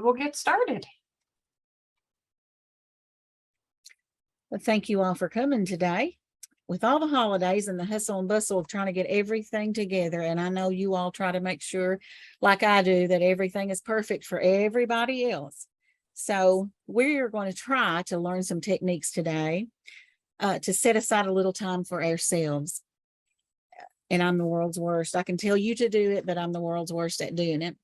will get started. Well, thank you all for coming today. With all the holidays and the hustle and bustle of trying to get everything together, and I know you all try to make sure, like I do, that everything is perfect for everybody else. So we're going to try to learn some techniques today to set aside a little time for ourselves. And I'm the world's worst. I can tell you to do it, but I'm the world's worst at doing it.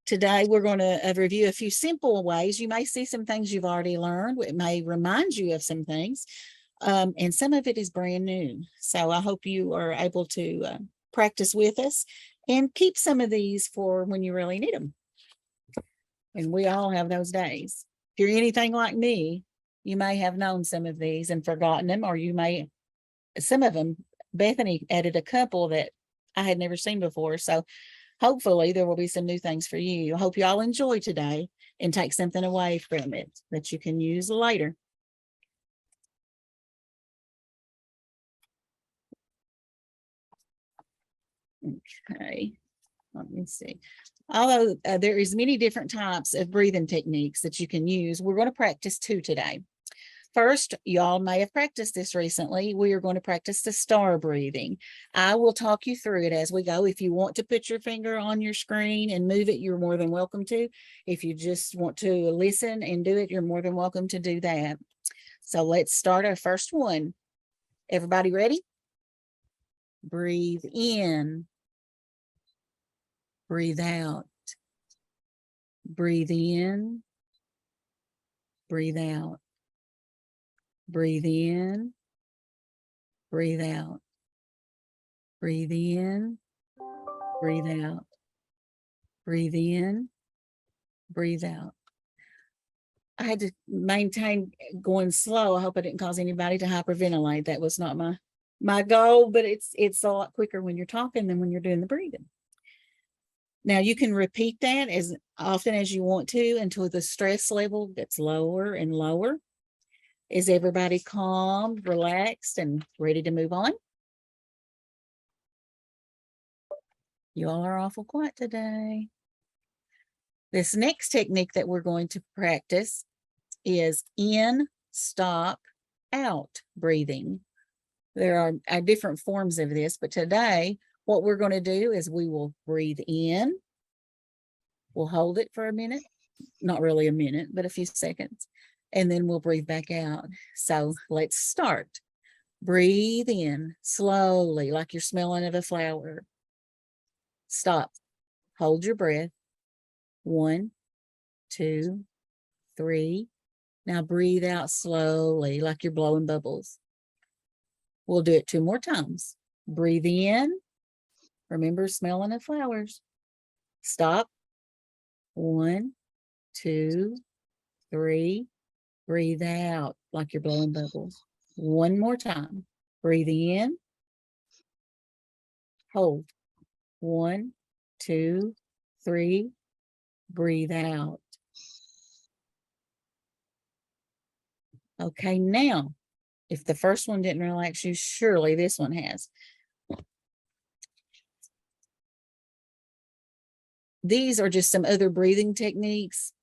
Today, we're going to review a few simple ways. You may see some things you've already learned. It may remind you of some things. And some of it is brand new. So I hope you are able to practice with us and keep some of these for when you really need them. And we all have those days. If you're anything like me, you may have known some of these and forgotten them, or you may, some of them, Bethany added a couple that I had never seen before. So hopefully there will be some new things for you. I hope you all enjoy today and take something away from it that you can use later. Okay, let me see. Although there is many different types of breathing techniques that you can use, we're going to practice two today. First, y'all may have practiced this recently. We are going to practice the star breathing. I will talk you through it as we go. If you want to put your finger on your screen and move it, you're more than welcome to. If you just want to listen and do it, you're more than welcome to do that. So let's start our first one. Everybody ready? Breathe in. Breathe out. Breathe in. Breathe out. Breathe in. Breathe out. Breathe in. Breathe out. Breathe in. Breathe out. I had to maintain going slow. I hope I didn't cause anybody to hyperventilate. That was not my goal, but it's a lot quicker when you're talking than when you're doing the breathing. Now you can repeat that as often as you want to until the stress level gets lower and lower. Is everybody calm, relaxed, and ready to move on? You all are awful quiet today. This next technique that we're going to practice is in, stop, out breathing. There are different forms of this, but today what we're going to do is we will breathe in. We'll hold it for a minute, not really a minute, but a few seconds, and then we'll breathe back out. So let's start. Breathe in slowly, like you're smelling of a flower. Stop. Hold your breath. 1, 2, 3. Now breathe out slowly, like you're blowing bubbles. We'll do it 2 more times. Breathe in. Remember smelling of flowers. Stop. 1, 2, 3. Breathe out like you're blowing bubbles. 1 more time. Breathe in. Hold. 1, 2, 3. Breathe out. Okay, now, if the first one didn't relax you, surely this one has. These are just some other breathing techniques.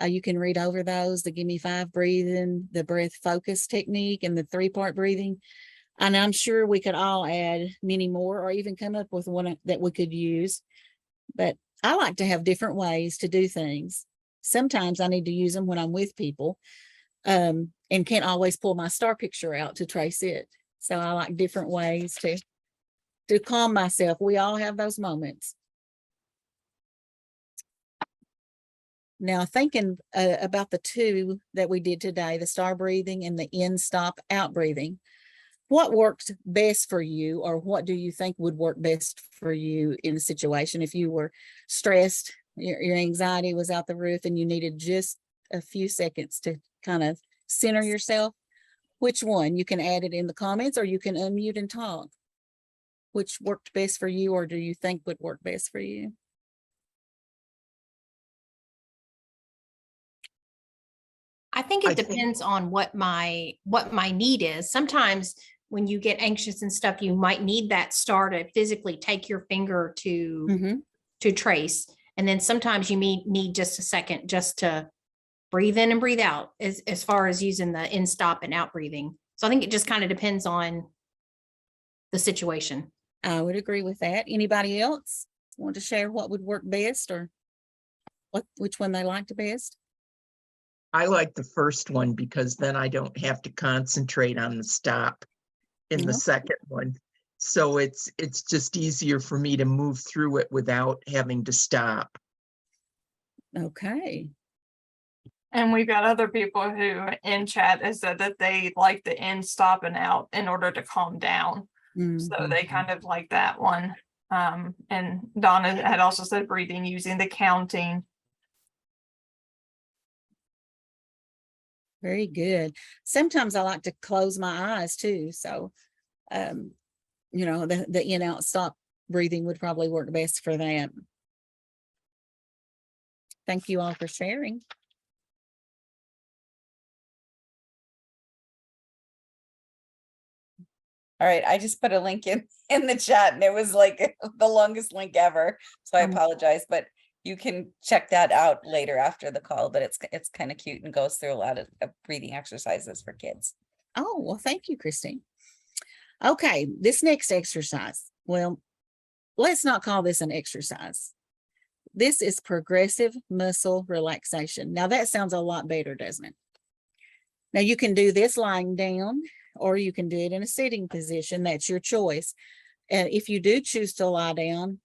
You can read over those, the Give Me 5 breathing, the breath focus technique, and the 3-part breathing. And I'm sure we could all add many more or even come up with one that we could use. But I like to have different ways to do things. Sometimes I need to use them when I'm with people and can't always pull my star picture out to trace it. So I like different ways to calm myself. We all have those moments. Now, thinking about the two that we did today, the star breathing and the in, stop, out breathing, what worked best for you, or what do you think would work best for you in a situation if you were stressed, your anxiety was out the roof, and you needed just a few seconds to kind of center yourself? Which one? You can add it in the comments, or you can unmute and talk. Which worked best for you, or do you think would work best for you? I think it depends on what my need is. Sometimes when you get anxious and stuff, you might need that star to physically take your finger to trace. And then sometimes you need just a second just to breathe in and breathe out as far as using the in stop and out breathing. So I think it just kind of depends on the situation. I would agree with that. Anybody else want to share what would work best or which one they liked the best? I like the first one because then I don't have to concentrate on the stop in the Yeah. second one. So it's just easier for me to move through it without having to stop. Okay. And we've got other people who in chat has said that they like the in, stop, and out in order to calm down. So they Mhm. kind of like that one. And Donna had also said breathing using the counting. Very good. Sometimes I like to close my eyes too. So, the in out stop breathing would probably work best for that. Thank you all for sharing. All right, I just put a link in the chat and it was like the longest link ever. So I apologize, but you can check that out later after the call, but it's kind of cute and goes through a lot of breathing exercises for kids. Oh, well, thank you, Christine. Okay, this next exercise. Well, let's not call this an exercise. This is progressive muscle relaxation. Now that sounds a lot better, doesn't it? Now you can do this lying down, or you can do it in a sitting position. That's your choice. And if you do choose to lie down,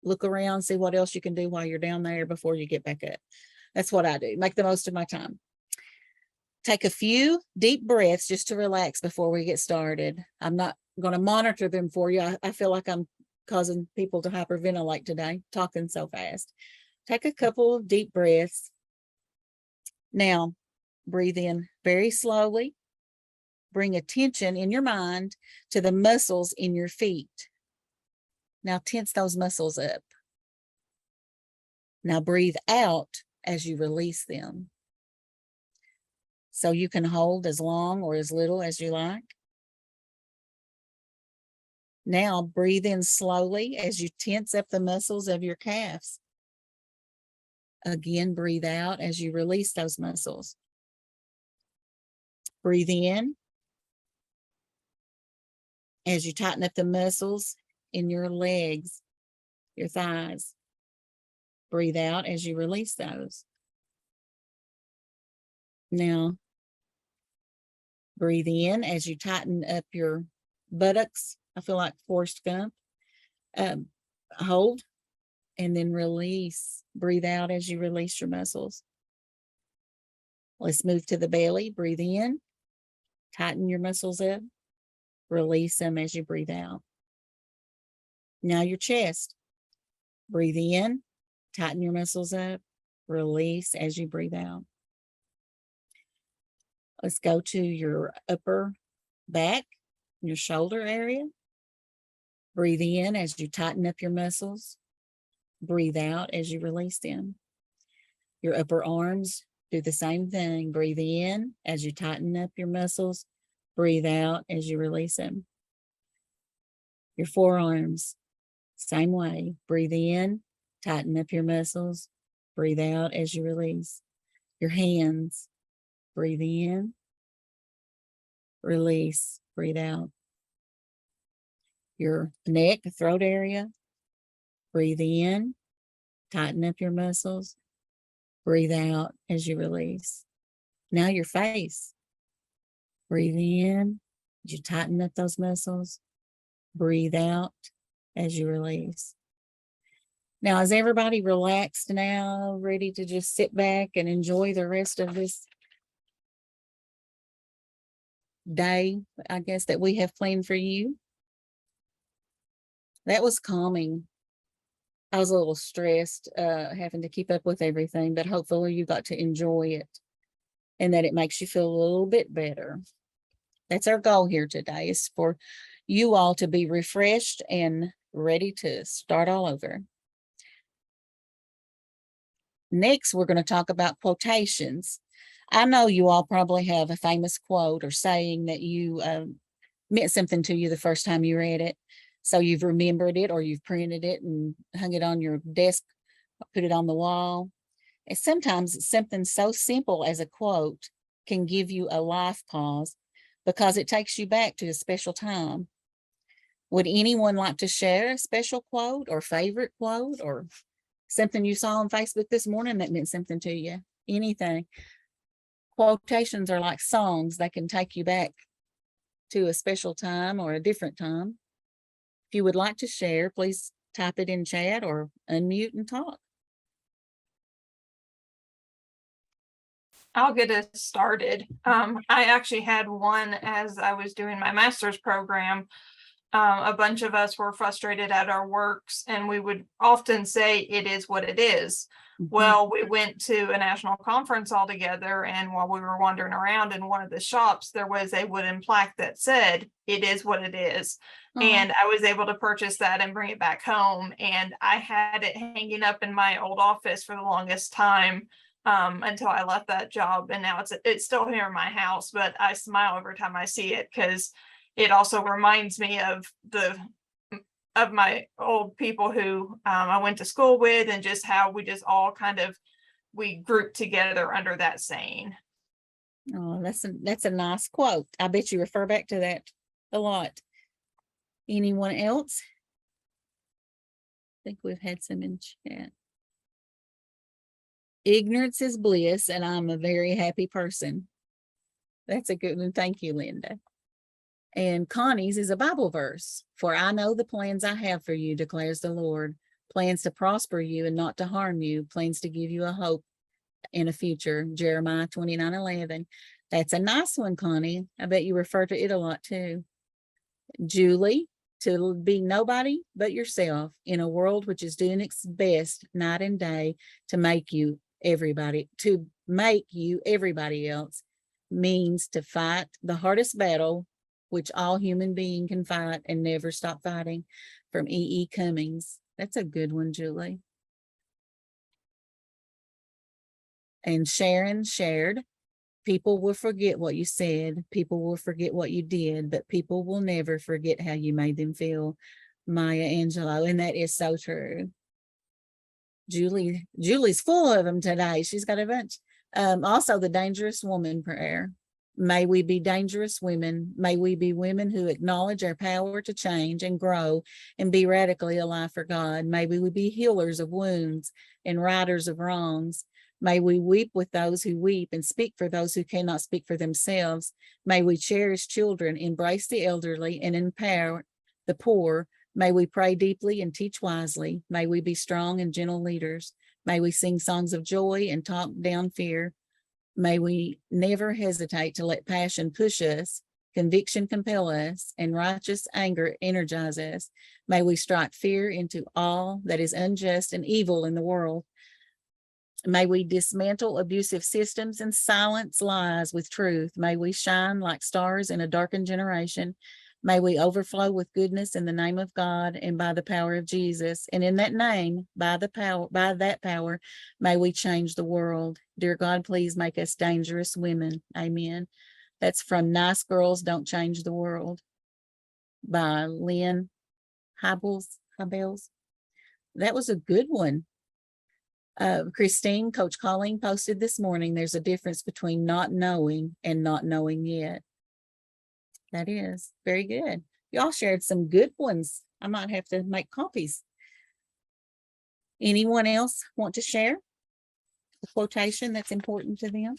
look around, see what else you can do while you're down there before you get back up. That's what I do. Make the most of my time. Take a few deep breaths just to relax before we get started. I'm not going to monitor them for you. I feel like I'm causing people to hyperventilate today, talking so fast. Take a couple of deep breaths. Now, breathe in very slowly. Bring attention in your mind to the muscles in your feet. Now tense those muscles up. Now breathe out as you release them. So you can hold as long or as little as you like. Now breathe in slowly as you tense up the muscles of your calves. Again, breathe out as you release those muscles. Breathe in as you tighten up the muscles in your legs, your thighs. Breathe out as you release those. Now, breathe in as you tighten up your buttocks. I feel like Forrest Gump. Hold and then release. Breathe out as you release your muscles. Let's move to the belly. Breathe in. Tighten your muscles up. Release them as you breathe out. Now your chest. Breathe in. Tighten your muscles up. Release as you breathe out. Let's go to your upper back, your shoulder area. Breathe in as you tighten up your muscles. Breathe out as you release them. Your upper arms, do the same thing. Breathe in as you tighten up your muscles. Breathe out as you release them. Your forearms, same way. Breathe in, tighten up your muscles. Breathe out as you release. Your hands, breathe in, release, breathe out. Your neck, throat area, breathe in, tighten up your muscles. Breathe out as you release. Now your face. Breathe in, as you tighten up those muscles. Breathe out as you release. Now, is everybody relaxed now, ready to just sit back and enjoy the rest of this day, I guess, that we have planned for you? That was calming. I was a little stressed, having to keep up with everything, but hopefully you got to enjoy it and that it makes you feel a little bit better. That's our goal here today, is for you all to be refreshed and ready to start all over. Next, we're going to talk about quotations. I know you all probably have a famous quote or saying that you meant something to you the first time you read it. So you've remembered it or you've printed it and hung it on your desk put it on the wall. And sometimes something so simple as a quote can give you a life pause because it takes you back to a special time. Would anyone like to share a special quote or favorite quote or something you saw on Facebook this morning that meant something to you? Anything. Quotations are like songs. They can take you back to a special time or a different time. If you would like to share, please type it in chat or unmute and talk. I'll get us started. I actually had one as I was doing my master's program. A bunch of us were frustrated at our works, and we would often say, "It is what it is." Well, we went to a national conference all together, and while we were wandering around in one of the shops, there was a wooden plaque that said, "It is what it is." And I was able to purchase that and bring it back home. And I had it hanging up in my old office for the longest time, until I left that job. And now it's still here in my house, but I smile every time I see it because it also reminds me of my old people who I went to school with, and just how we just all we grouped together under that saying. Oh, that's a nice quote. I bet you refer back to that a lot. Anyone else? I think we've had some in chat. Ignorance is bliss, and I'm a very happy person. That's a good one. Thank you, Linda. And Connie's is a Bible verse. For I know the plans I have for you, declares the Lord. Plans to prosper you and not to harm you. Plans to give you a hope in a future. Jeremiah 29:11. That's a nice one, Connie. I bet you refer to it a lot too. Julie, to be nobody but yourself in a world which is doing its best night and day to make you everybody else means to fight the hardest battle which all human being can fight and never stop fighting. From E.E. Cummings. That's a good one, Julie. And Sharon shared, people will forget what you said, people will forget what you did, but people will never forget how you made them feel. Maya Angelou. And that is so true. Julie's full of them today. She's got a bunch. Also the dangerous woman prayer. May we be dangerous women. May we be women who acknowledge our power to change and grow and be radically alive for God. May we be healers of wounds and righters of wrongs. May we weep with those who weep and speak for those who cannot speak for themselves. May we cherish children, embrace the elderly, and empower the poor. May we pray deeply and teach wisely. May we be strong and gentle leaders. May we sing songs of joy and talk down fear. May we never hesitate to let passion push us, conviction compel us, and righteous anger energize us. May we strike fear into all that is unjust and evil in the world. May we dismantle abusive systems and silence lies with truth. May we shine like stars in a darkened generation. May we overflow with goodness in the name of God and by the power of Jesus. And in that name, by that power, may we change the world. Dear God, please make us dangerous women. Amen. That's from Nice Girls Don't Change the World by Lynn Hybels. That was a good one. Christine, Coach Colleen posted this morning, there's a difference between not knowing and not knowing yet. That is very good. Y'all shared some good ones. I might have to make copies. Anyone else want to share a quotation that's important to them?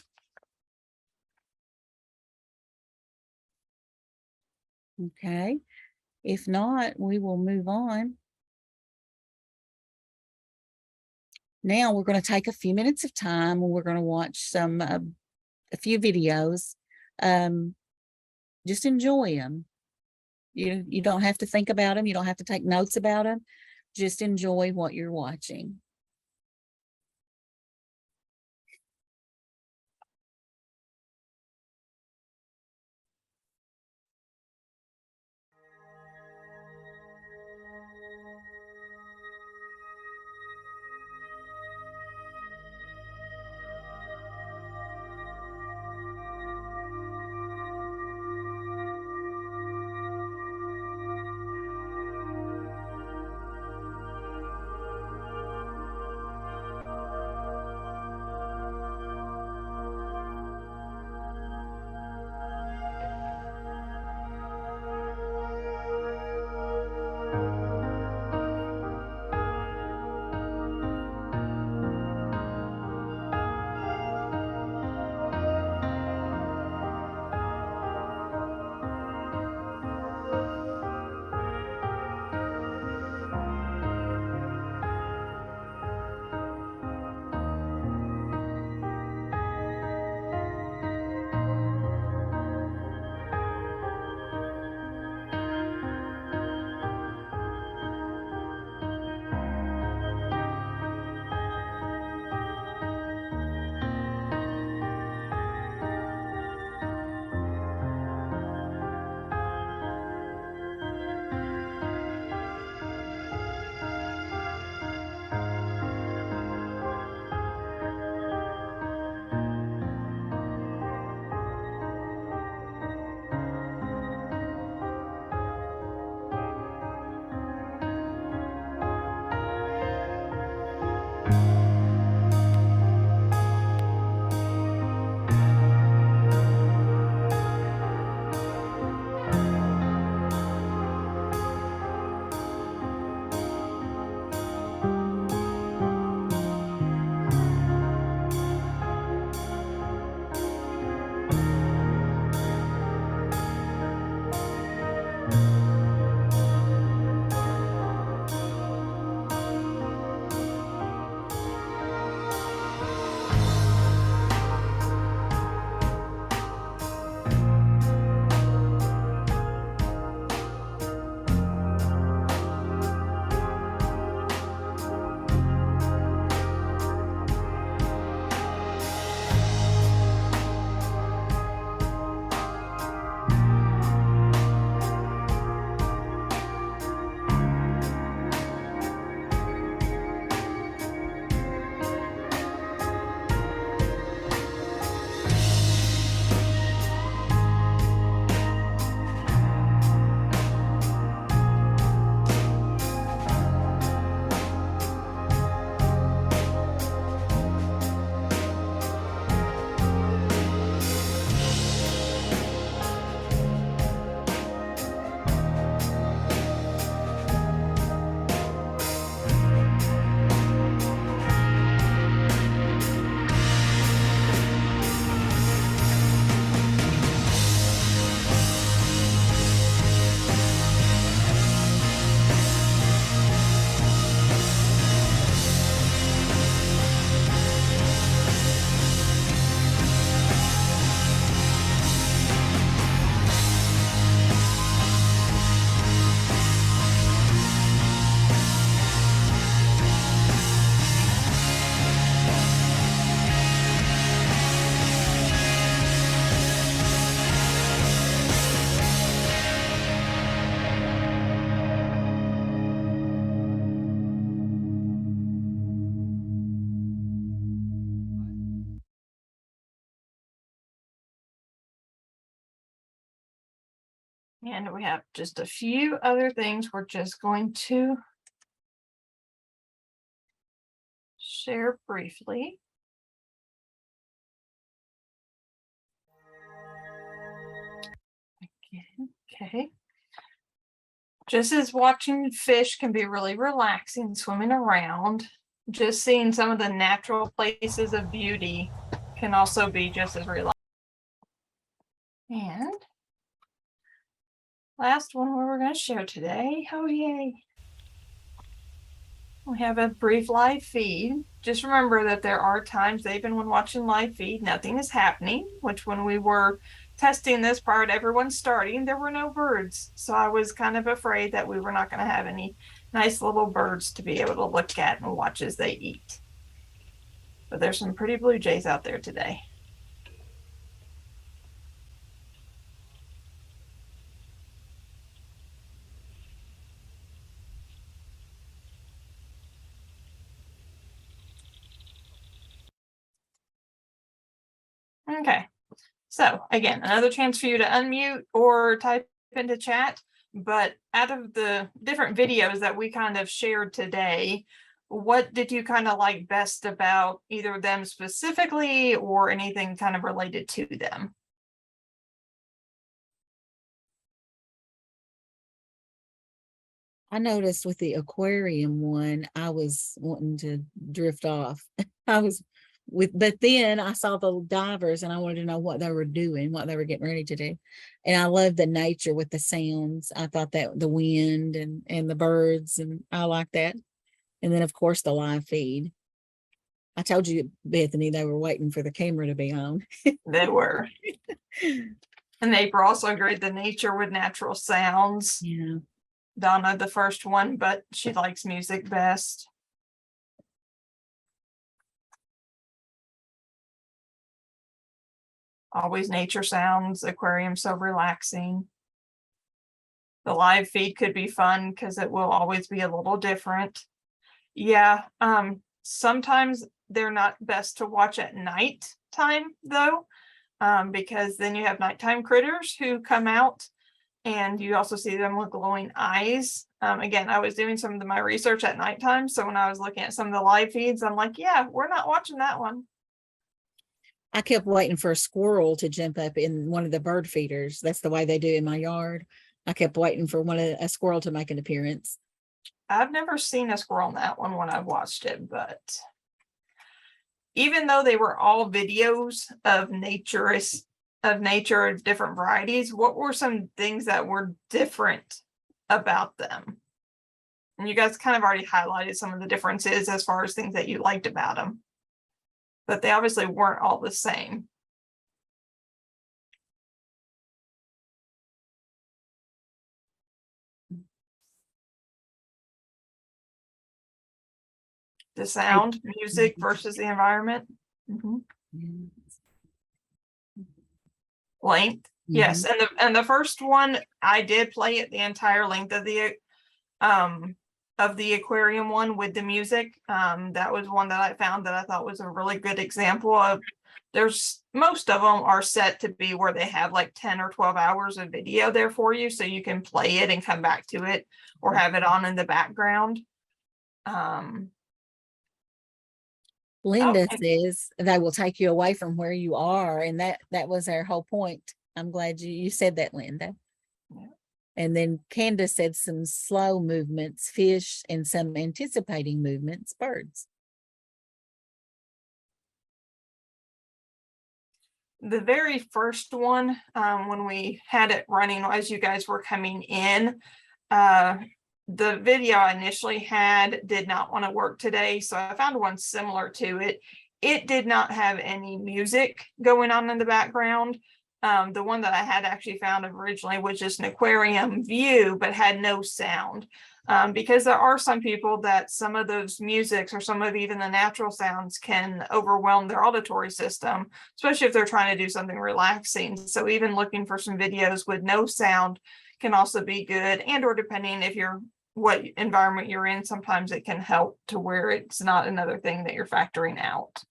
Okay. If not, we will move on. Now we're going to take a few minutes of time and we're going to watch a few videos. Just enjoy them. You don't have to think about them. You don't have to take notes about them. Just enjoy what you're watching. And we have just a few other things we're just going to share briefly. Okay. Just as watching fish can be really relaxing, swimming around, just seeing some of the natural places of beauty can also be just as relaxing. And last one we're going to share today. Oh, yay. We have a brief live feed. Just remember that there are times, even when watching live feed, nothing is happening, which when we were testing this prior to everyone starting, there were no birds. So I was kind of afraid that we were not going to have any nice little birds to be able to look at and watch as they eat. But there's some pretty blue jays out there today. Okay, so again, another chance for you to unmute or type into chat. But out of the different videos that we kind of shared today, what did you kind of like best about either them specifically or anything kind of related to them? I noticed with the aquarium one, I was wanting to drift off. I was but then I saw the divers and I wanted to know what they were doing, what they were getting ready to do. And I love the nature with the sounds. I thought that the wind and the birds, and I like that. And then of course the live feed. I told you, Bethany, they were waiting for the camera to be on. They were. And they were also great, the nature with natural sounds. Yeah. Donna, the first one, but she likes music best. Always nature sounds, aquarium so relaxing. The live feed could be fun because it will always be a little different. Yeah, sometimes they're not best to watch at night time though, because then you have nighttime critters who come out and you also see them with glowing eyes. Again, I was doing some of my research at nighttime, so when I was looking at some of the live feeds, I'm like, yeah, we're not watching that one. I kept waiting for a squirrel to jump up in one of the bird feeders. That's the way they do in my yard. I kept waiting for a squirrel to make an appearance. I've never seen a squirrel in that one when I've watched it, but even though they were all videos of nature of different varieties, what were some things that were different about them? And you guys kind of already highlighted some of the differences as far as things that you liked about them, but they obviously weren't all the same. The sound, music versus the environment. Mhm. Length. Yes, and the first one I did play it the entire length of the aquarium one with the music. That was one that I found that I thought was a really good example of. There's most of them are set to be where they have like 10 or 12 hours of video there for you, so you can play it and come back to it or have it on in the background. Linda Okay. says they will take you away from where you are, and that was our whole point. I'm glad you said that, Linda. Yeah. And then Candace said some slow movements, fish, and some anticipating movements, birds. The very first one, when we had it running as you guys were coming in, the video I initially had did not want to work today, so I found one similar to it. It did not have any music going on in the background. The one that I had actually found originally was just an aquarium view, but had no sound. Because there are some people that some of those musics or some of even the natural sounds can overwhelm their auditory system, especially if they're trying to do something relaxing. So even looking for some videos with no sound can also be good, and or depending if you're what environment you're in, sometimes it can help to where it's not another thing that you're factoring out.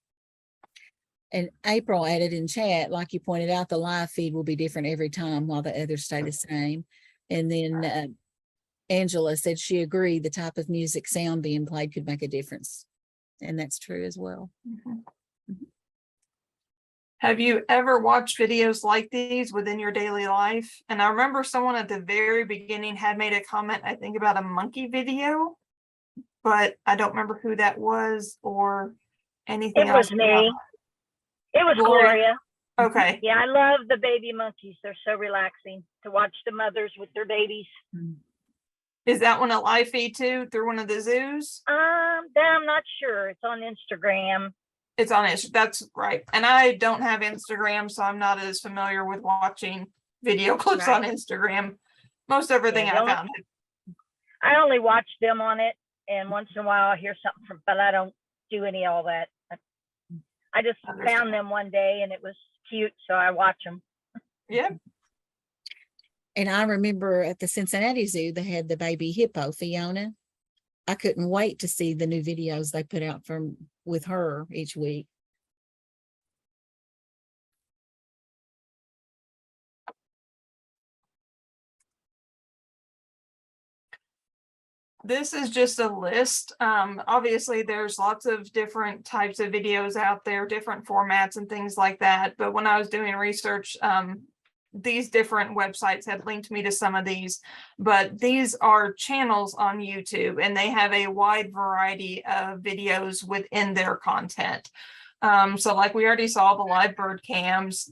And April added in chat, like you pointed out, the live feed will be different every time while the others stay the same. And then Angela said she agreed the type of music sound being played could make a difference. And that's true as well. Mhm. Have you ever watched videos like these within your daily life? And I remember someone at the very beginning had made a comment, I think about a monkey video, but I don't remember who that was or anything It was else. me. It was Gloria. Gloria. Okay, Yeah, I love the baby monkeys. They're so relaxing to watch the mothers with their babies. is that one a live feed too, through one of the zoos? That I'm not sure. It's on Instagram. It's on it, that's right. And I don't have Instagram, so I'm not as familiar with watching video clips on Instagram. Most everything Yeah, I found. I only watch them on it, and once in a while I hear something from, but I don't do any of all that. I just Understand. found them one day and it was cute, so I watch them. Yeah, And I remember at the Cincinnati Zoo, they had the baby hippo, Fiona. I couldn't wait to see the new videos they put out with her each week. this is just a list. Obviously there's lots of different types of videos out there, different formats and things like that. But when I was doing research, these different websites had linked me to some of these, but these are channels on YouTube and they have a wide variety of videos within their content. So like we already saw the live bird cams.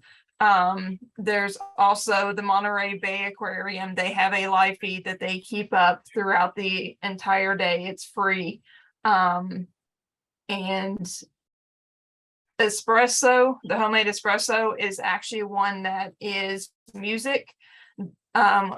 There's also the Monterey Bay Aquarium. They have a live feed that they keep up throughout the entire day. It's free. And espresso, the homemade espresso is actually one that is music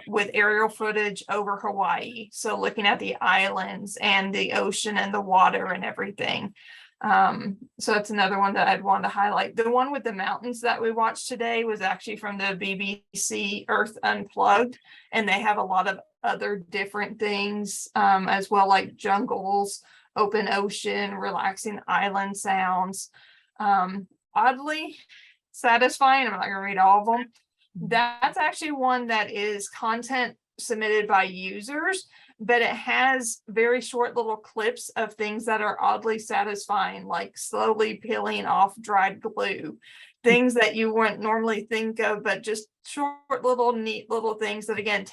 with aerial footage over Hawaii. So looking at the islands and the ocean and the water and everything. So that's another one that I'd want to highlight. The one with the mountains that we watched today was actually from the BBC Earth Unplugged, and they have a lot of other different things as well, like jungles, open ocean, relaxing island sounds. Oddly satisfying. I'm not gonna read all of them. That's actually one that is content submitted by users, but it has very short little clips of things that are oddly satisfying, like slowly peeling off dried glue, things that you wouldn't normally think of, but just short little neat little things that again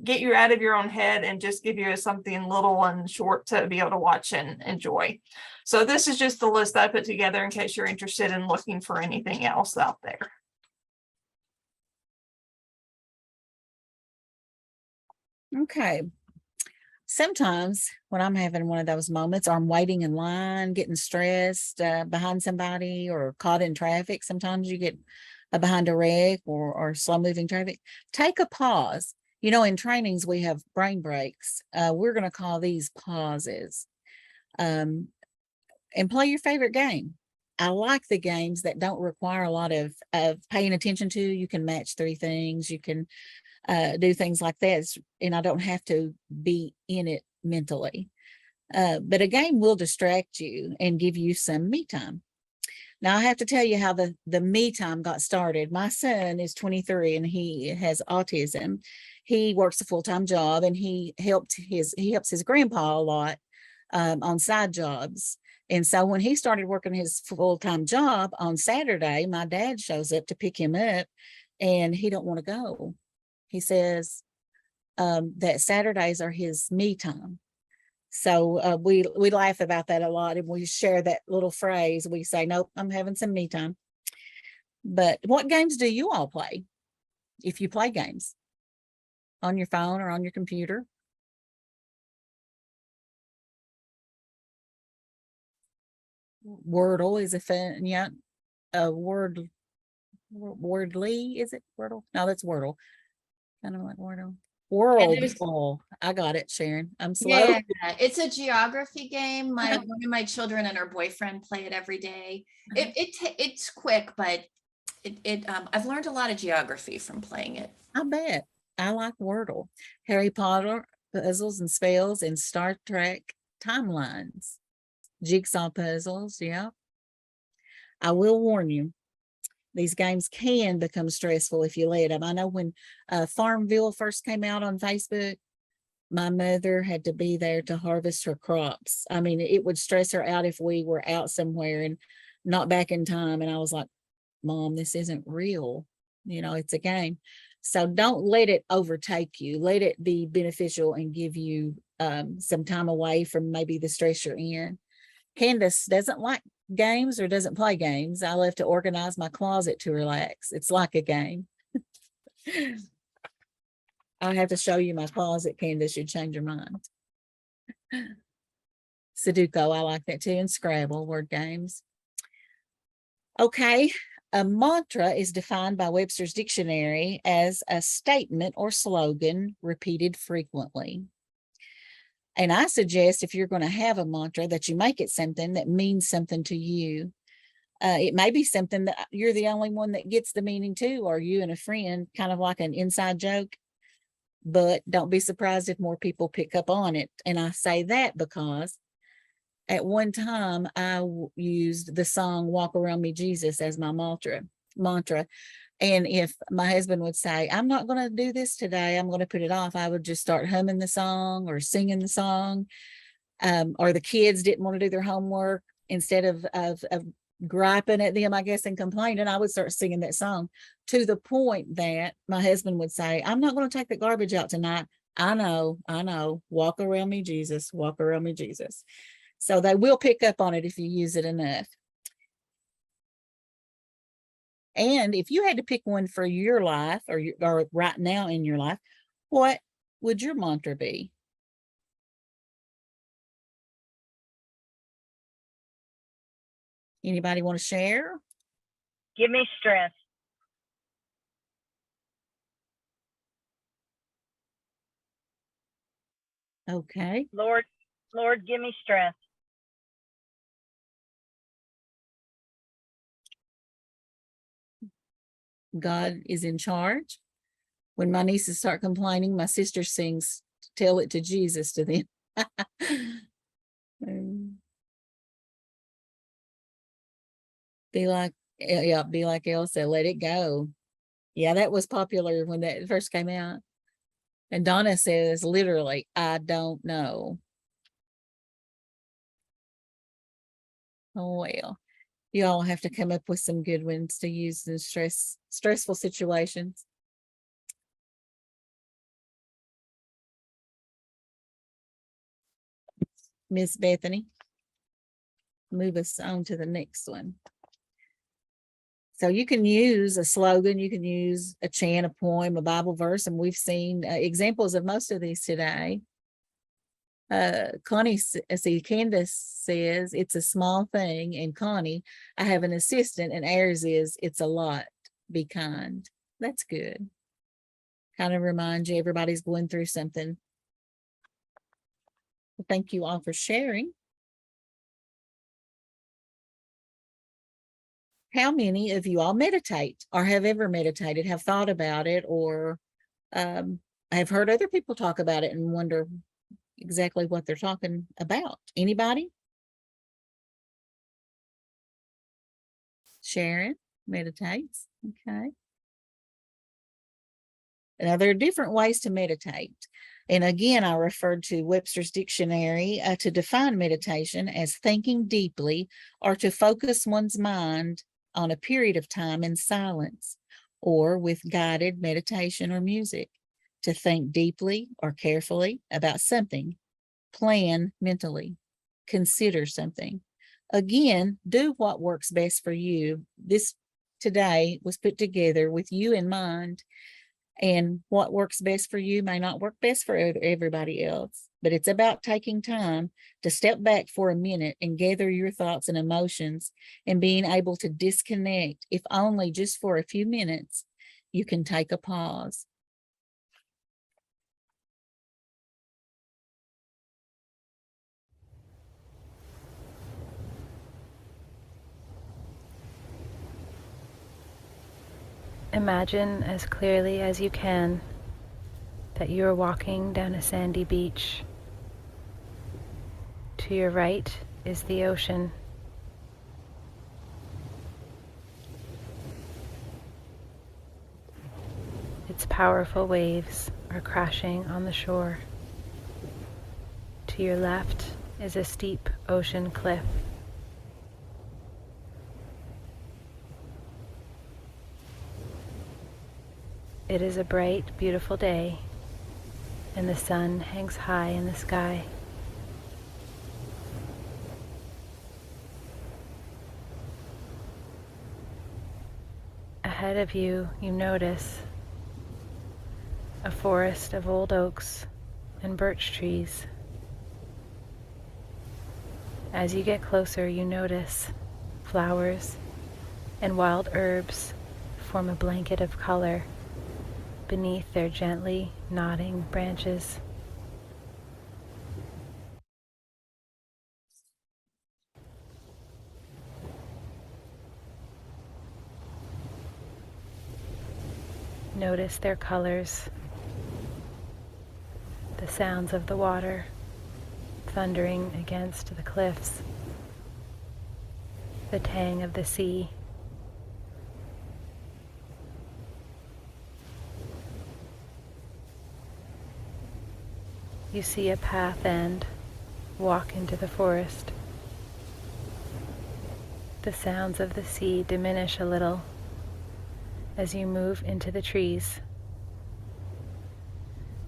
get you out of your own head and just give you something little and short to be able to watch and enjoy. So this is just the list I put together in case you're interested in looking for anything else out there. Okay. Sometimes when I'm having one of those moments, or I'm waiting in line, getting stressed behind somebody or caught in traffic, sometimes you get behind a wreck or slow moving traffic, take a pause. You know, in trainings, we have brain breaks. We're going to call these pauses. And play your favorite game. I like the games that don't require a lot of paying attention to. You can match 3 things. You can do things like that, and I don't have to be in it mentally. But a game will distract you and give you some me time. Now I have to tell you how the me time got started. My son is 23 and he has autism. He works a full-time job and he helps his grandpa a lot on side jobs. And so when he started working his full-time job on Saturday, my dad shows up to pick him up and he don't want to go. He says that Saturdays are his me time. So we laugh about that a lot, and we share that little phrase. We say, nope, I'm having some me time. But what games do you all play? If you play games on your phone or on your computer? Wordle is a fun, yeah. Wordly, is it Wordle? No, that's Wordle. Kind of like Wordle. World. I got it, Sharon. I'm slow. Yeah, it's a geography game. One of my children and her boyfriend play it every day. It's quick, but I've learned a lot of geography from playing it. I bet. I like Wordle, Harry Potter, puzzles and spells, and Star Trek timelines, jigsaw puzzles. Yeah. I will warn you, these games can become stressful if you let them. I know when Farmville first came out on Facebook, my mother had to be there to harvest her crops. I mean, it would stress her out if we were out somewhere and not back in time. And I was like, Mom, this isn't real. It's a game. So don't let it overtake you. Let it be beneficial and give you some time away from maybe the stress you're in. Candace doesn't like games or doesn't play games. I love to organize my closet to relax. It's like a game. I have to show you my closet, Candace. You'd change your mind. Sudoku, I like that too, and Scrabble, word games. Okay, a mantra is defined by Webster's Dictionary as a statement or slogan repeated frequently. And I suggest if you're going to have a mantra that you make it something that means something to you. It may be something that you're the only one that gets the meaning to, or you and a friend, kind of like an inside joke. But don't be surprised if more people pick up on it. And I say that because at one time I used the song Walk Around Me, Jesus as my mantra. And if my husband would say, I'm not going to do this today, I'm going to put it off, I would just start humming the song or singing the song. Or the kids didn't want to do their homework. Instead of griping at them, I guess, and complaining, I would start singing that song, to the point that my husband would say, I'm not going to take the garbage out tonight. I know. Walk around me, Jesus. Walk around me, Jesus. So they will pick up on it if you use it enough. And if you had to pick one for your life or right now in your life, what would your mantra be? Anybody want to share? Give me strength. Okay. Lord, give me strength. God is in charge. When my nieces start complaining, my sister sings Tell It to Jesus to them. Be like Elsa, let it go. Yeah, that was popular when that first came out. And Donna says, literally, I don't know. Oh, well, you all have to come up with some good ones to use in stressful situations. Miss Bethany, move us on to the next one. So you can use a slogan, you can use a chant, a poem, a Bible verse, and we've seen examples of most of these today. Candace says it's a small thing, and Connie, I have an assistant, and ours is it's a lot. Be kind. That's good. Kind of reminds you everybody's going through something. Well, thank you all for sharing. How many of you all meditate or have ever meditated, have thought about it, or have heard other people talk about it and wonder exactly what they're talking about? Anybody? Sharon meditates. Okay. Now, there are different ways to meditate. And again, I referred to Webster's Dictionary to define meditation as thinking deeply or to focus one's mind on a period of time in silence or with guided meditation or music. To think deeply or carefully about something, plan mentally, consider something. Again, do what works best for you. This today was put together with you in mind, and what works best for you may not work best for everybody else, but it's about taking time to step back for a minute and gather your thoughts and emotions and being able to disconnect, if only just for a few minutes. You can take a pause. Imagine as clearly as you can that you are walking down a sandy beach. To your right is the ocean. Its powerful waves are crashing on the shore. To your left is a steep ocean cliff. It is a bright, beautiful day, and the sun hangs high in the sky. Ahead of you, you notice a forest of old oaks and birch trees. As you get closer, you notice flowers and wild herbs form a blanket of color beneath their gently nodding branches. Notice their colors, the sounds of the water thundering against the cliffs, the tang of the sea. You see a path end walk into the forest. The sounds of the sea diminish a little as you move into the trees,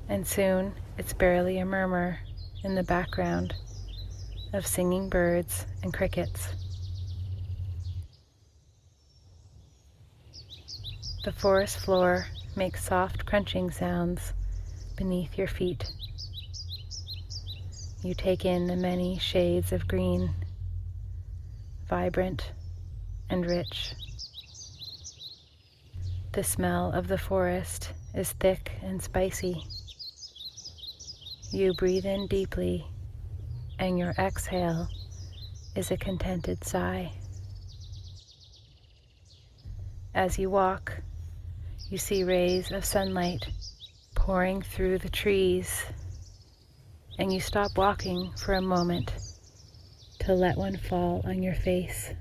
and soon it's barely a murmur in the background of singing birds and crickets. The forest floor makes soft crunching sounds beneath your feet. You take in the many shades of green, vibrant and rich. The smell of the forest is thick and spicy. You breathe in deeply, and your exhale is a contented sigh. As you walk, you see rays of sunlight pouring through the trees, and you stop walking for a moment to let one fall on your face.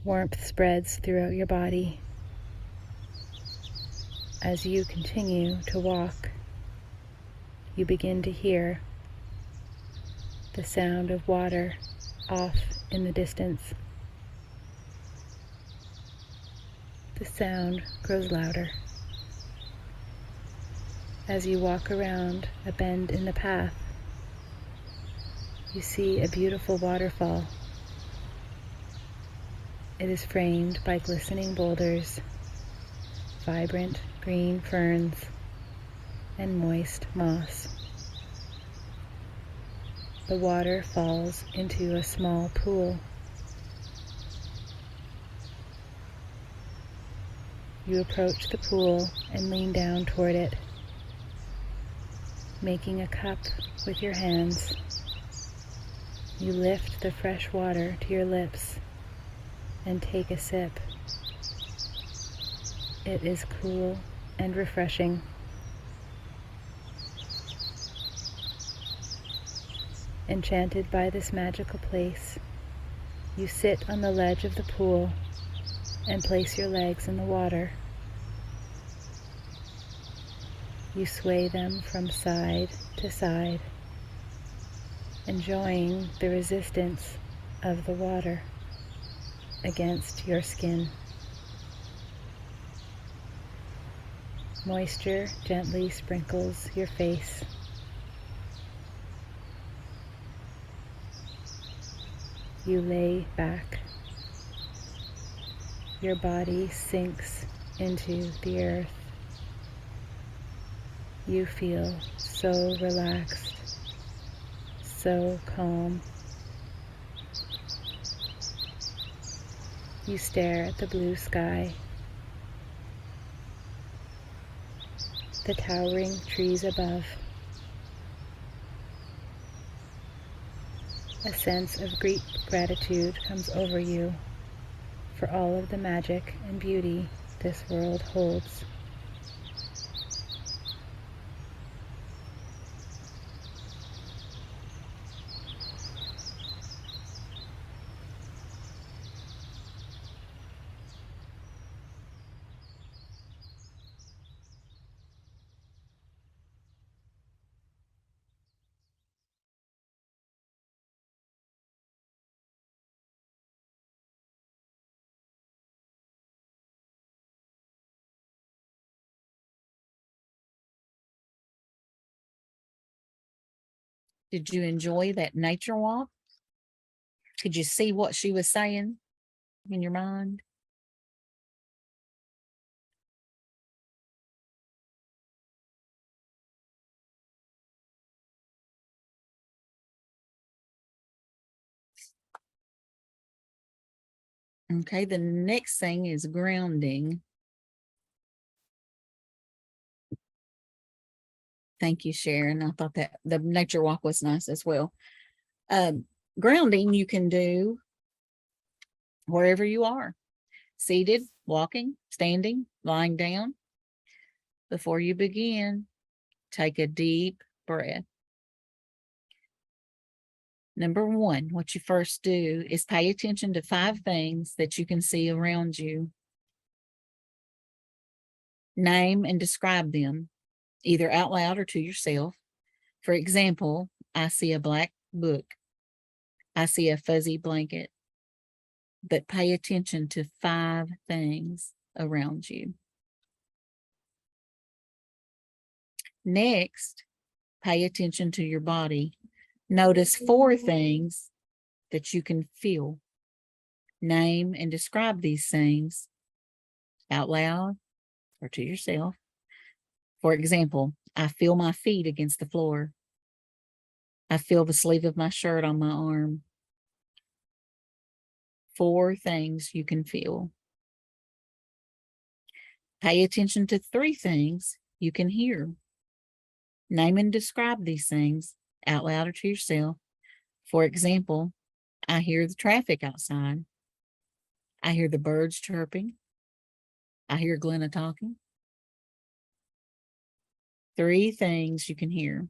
Warmth spreads throughout your body. As you continue to walk, you begin to hear the sound of water off in the distance. The sound grows louder. As you walk around a bend in the path, you see a beautiful waterfall. It is framed by glistening boulders, vibrant green ferns, and moist moss. The water falls into a small pool. You approach the pool and lean down toward it, making a cup with your hands. You lift the fresh water to your lips and take a sip. It is cool and refreshing. Enchanted by this magical place, you sit on the ledge of the pool and place your legs in the water. You sway them from side to side, enjoying the resistance of the water against your skin. Moisture gently sprinkles your face. You lay back. Your body sinks into the earth. You feel so relaxed, so calm. You stare at the blue sky, the towering trees above. A sense of great gratitude comes over you for all of the magic and beauty this world holds. Did you enjoy that nature walk? Could you see what she was saying in your mind? Okay, the next thing is grounding. Thank you, Sharon. I thought that the nature walk was nice as well. Grounding you can do wherever you are, seated, walking, standing, lying down. Before you begin, take a deep breath. Number one, what you first do is pay attention to 5 things that you can see around you. Name and describe them, either out loud or to yourself. For example, I see a black book. I see a fuzzy blanket. But pay attention to 5 things around you. Next, pay attention to your body. Notice 4 things that you can feel. Name and describe these things out loud or to yourself. For example, I feel my feet against the floor. I feel the sleeve of my shirt on my arm. 4 things you can feel. Pay attention to 3 things you can hear. Name and describe these things out loud or to yourself. For example, I hear the traffic outside. I hear the birds chirping. I hear Glenna talking. 3 things you can hear.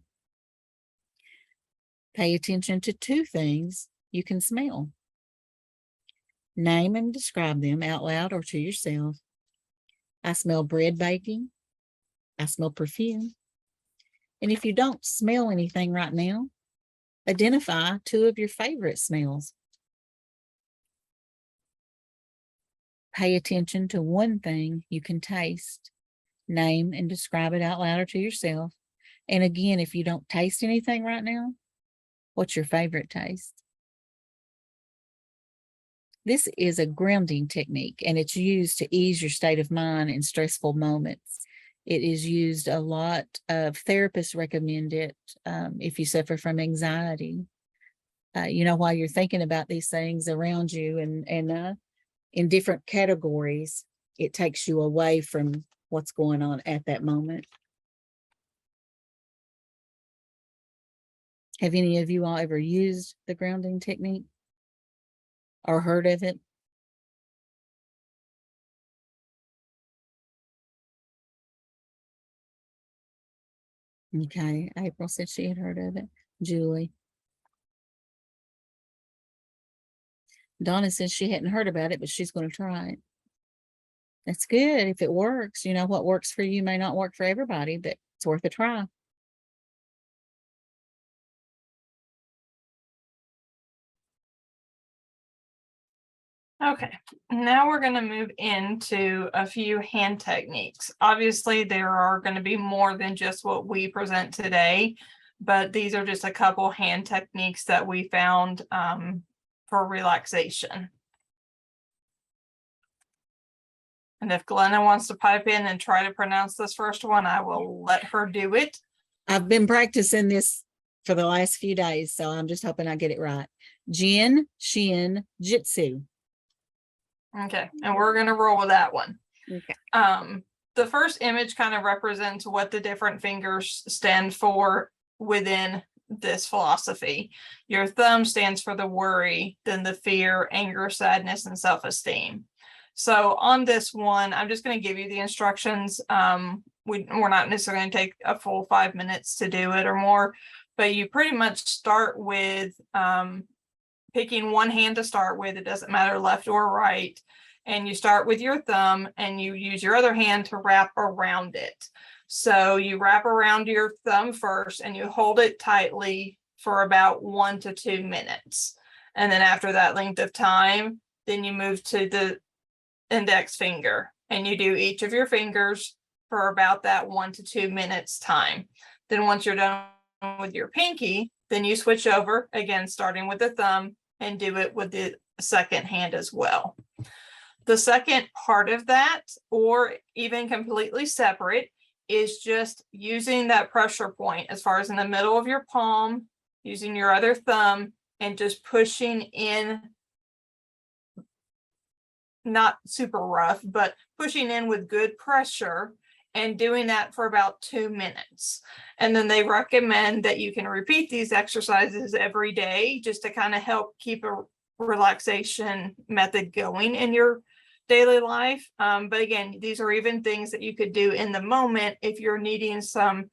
Pay attention to 2 things you can smell. Name and describe them out loud or to yourself. I smell bread baking. I smell perfume. And if you don't smell anything right now, identify 2 of your favorite smells. Pay attention to 1 thing you can taste. Name and describe it out loud or to yourself. And again, if you don't taste anything right now, what's your favorite taste? This is a grounding technique, and it's used to ease your state of mind in stressful moments. It is used a lot of therapists recommend it if you suffer from anxiety. While you're thinking about these things around you and in different categories, it takes you away from what's going on at that moment. Have any of you all ever used the grounding technique or heard of it? Okay, April said she had heard of it. Julie. Donna says she hadn't heard about it, but she's going to try it. That's good if it works. What works for you may not work for everybody, but it's worth a try. Okay, now we're going to move into a few hand techniques. Obviously, there are going to be more than just what we present today, but these are just a couple hand techniques that we found for relaxation. And if Glenna wants to pipe in and try to pronounce this first one, I will let her do it. I've been practicing this for the last few days, so I'm just hoping I get it right. Jin, Shin, Jitsu. Okay, and we're going to roll with that one. Okay. The first image kind of represents what the different fingers stand for within this philosophy. Your thumb stands for the worry, then the fear, anger, sadness, and self-esteem. So on this one, I'm just going to give you the instructions. We're not necessarily going to take a full 5 minutes to do it or more, but you pretty much start with picking one hand to start with. It doesn't matter left or right. And you start with your thumb and you use your other hand to wrap around it. So you wrap around your thumb first and you hold it tightly for about 1 to 2 minutes. And then after that length of time, then you move to the index finger and you do each of your fingers for about that 1 to 2 minutes time. Then once you're done with your pinky, Then you switch over again, starting with the thumb, and do it with the second hand as well. The second part of that, or even completely separate, is just using that pressure point as far as in the middle of your palm, using your other thumb, and just pushing in, not super rough, but pushing in with good pressure, and doing that for about 2 minutes. And then they recommend that you can repeat these exercises every day just to kind of help keep a relaxation method going in your daily life. But again, these are even things that you could do in the moment. If you're needing some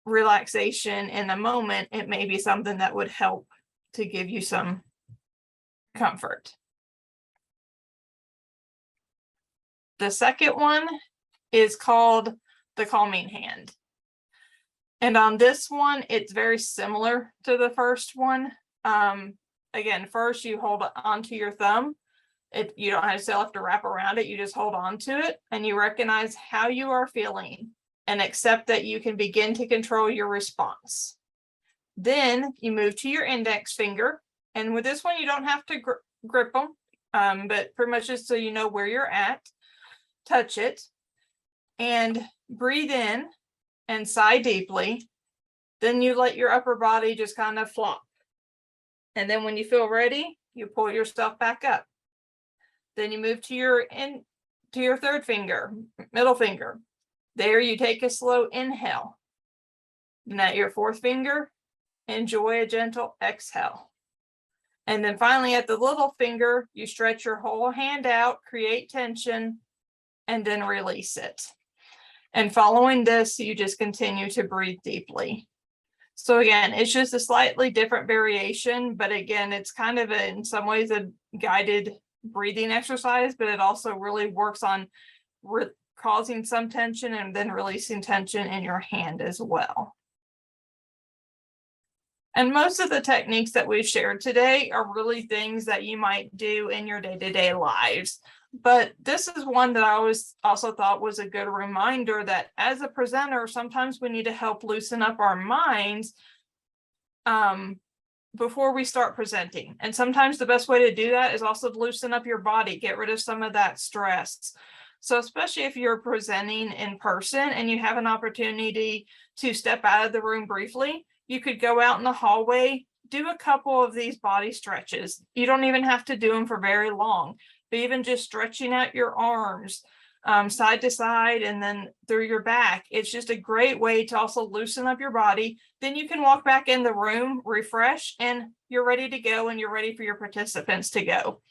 relaxation in the moment, it may be something that would help to give you some comfort. The second one is called the calming hand. And on this one, it's very similar to the first one. Again, first you hold onto your thumb. You don't have to wrap around it. You just hold on to it and you recognize how you are feeling and accept that you can begin to control your response. Then you move to your index finger. And with this one, you don't have to grip them, but pretty much just so you know where you're at. Touch it and breathe in and sigh deeply. Then you let your upper body just kind of flop. And then when you feel ready, you pull yourself back up. Then you move to your third finger, middle finger. There you take a slow inhale. And at your fourth finger, enjoy a gentle exhale. And then finally at the little finger, you stretch your whole hand out, create tension, and then release it. And following this, you just continue to breathe deeply. So again, it's just a slightly different variation, but again, it's kind of in some ways a guided breathing exercise, but it also really works on causing some tension and then releasing tension in your hand as well. And most of the techniques that we've shared today are really things that you might do in your day-to-day lives. But this is one that I always also thought was a good reminder that as a presenter, sometimes we need to help loosen up our minds before we start presenting. And sometimes the best way to do that is also to loosen up your body, get rid of some of that stress. So especially if you're presenting in person and you have an opportunity to step out of the room briefly, you could go out in the hallway, do a couple of these body stretches. You don't even have to do them for very long, but even just stretching out your arms side to side and then through your back. It's just a great way to also loosen up your body. Then you can walk back in the room, refresh, and you're ready to go and you're ready for your participants to go.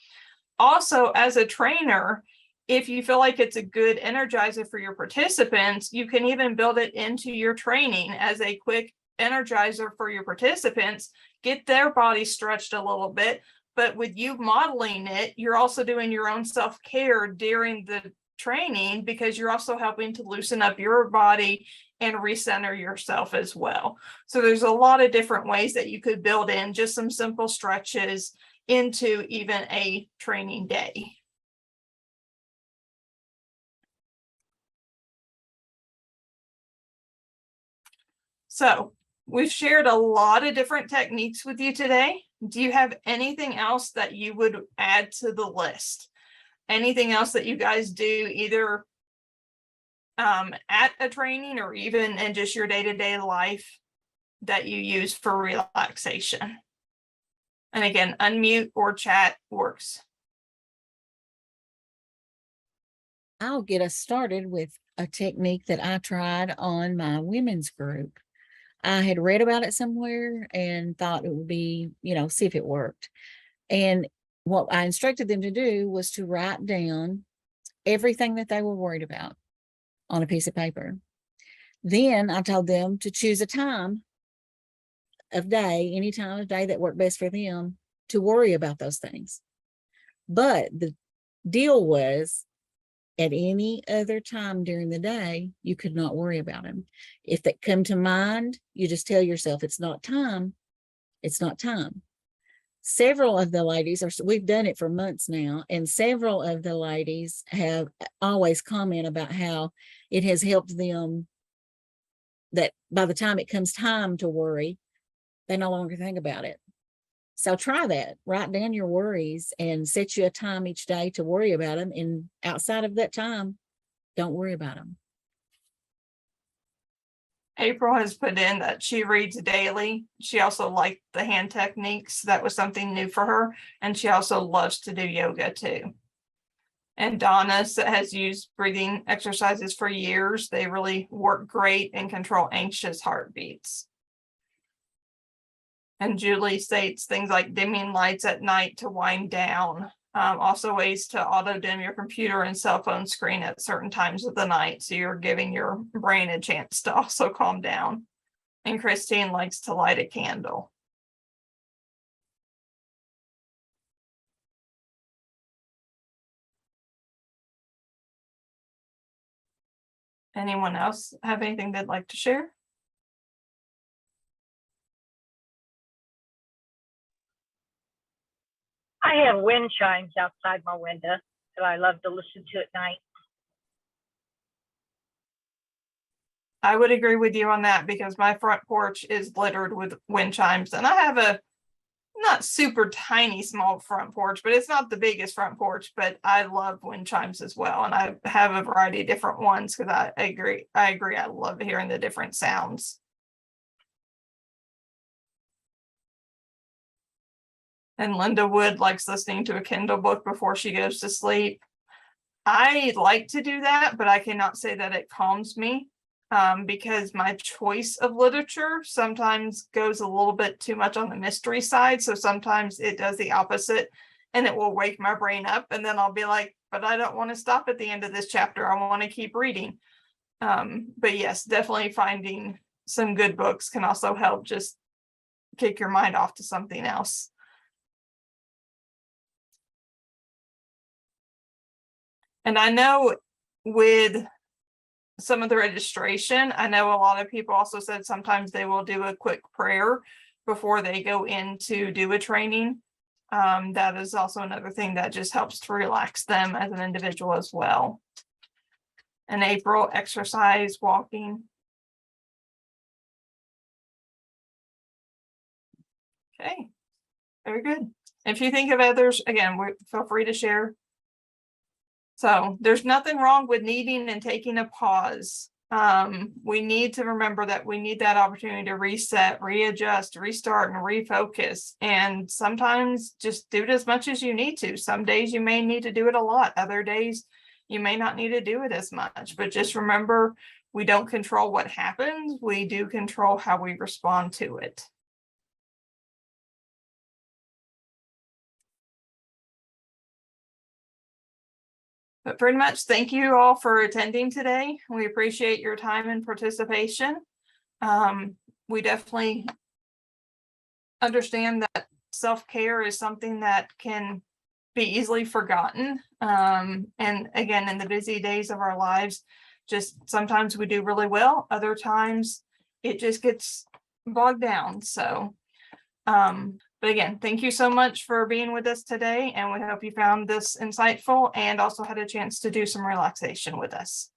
Also, as a trainer, if you feel like it's a good energizer for your participants, you can even build it into your training as a quick energizer for your participants, get their body stretched a little bit. But with you modeling it, you're also doing your own self-care during the training because you're also helping to loosen up your body and recenter yourself as well. So there's a lot of different ways that you could build in just some simple stretches into even a training day. So we've shared a lot of different techniques with you today. Do you have anything else that you would add to the list? Anything else that you guys do either at a training or even in just your day-to-day life that you use for relaxation? And again, unmute or chat works. I'll get us started with a technique that I tried on my women's group. I had read about it somewhere and thought it would be, see if it worked. And what I instructed them to do was to write down everything that they were worried about on a piece of paper. Then I told them to choose a time of day, any time of day that worked best for them to worry about those things. But the deal was, at any other time during the day, you could not worry about them. If they come to mind, you just tell yourself it's not time. It's not time. Several of the ladies we've done it for months now, and several of the ladies have always comment about how it has helped them, that by the time it comes time to worry, They no longer think about it. So try that. Write down your worries and set you a time each day to worry about them. And outside of that time, don't worry about them. April has put in that she reads daily. She also liked the hand techniques. That was something new for her. And she also loves to do yoga too. And Donna has used breathing exercises for years. They really work great and control anxious heartbeats. And Julie states things like dimming lights at night to wind down. Also ways to auto dim your computer and cell phone screen at certain times of the night. So you're giving your brain a chance to also calm down. And Christine likes to light a candle. Anyone else have anything they'd like to share? I have wind chimes outside my window that I love to listen to at night. I would agree with you on that because my front porch is littered with wind chimes, and I have a not super tiny small front porch, but it's not the biggest front porch, but I love wind chimes as well. And I have a variety of different ones because I agree. I love hearing the different sounds. And Linda Wood likes listening to a Kindle book before she goes to sleep. I like to do that, but I cannot say that it calms me because my choice of literature sometimes goes a little bit too much on the mystery side. So sometimes it does the opposite and it will wake my brain up. And then I'll be like, but I don't want to stop at the end of this chapter. I want to keep reading. But yes, definitely finding some good books can also help just kick your mind off to something else. And I know with some of the registration, I know a lot of people also said sometimes they will do a quick prayer before they go in to do a training. That is also another thing that just helps to relax them as an individual as well. And April, exercise, walking. Okay, very good. If you think of others, again, feel free to share. So there's nothing wrong with needing and taking a pause. We need to remember that we need that opportunity to reset, readjust, restart, and refocus. And sometimes just do it as much as you need to. Some days you may need to do it a lot. Other days you may not need to do it as much. But just remember, we don't control what happens. We do control how we respond to it. But pretty much, thank you all for attending today. We appreciate your time and participation. We definitely understand that self-care is something that can be easily forgotten. And again, in the busy days of our lives, just sometimes we do really well. Other times it just gets bogged down. So, but again, thank you so much for being with us today, and we hope you found this insightful and also had a chance to do some relaxation with us.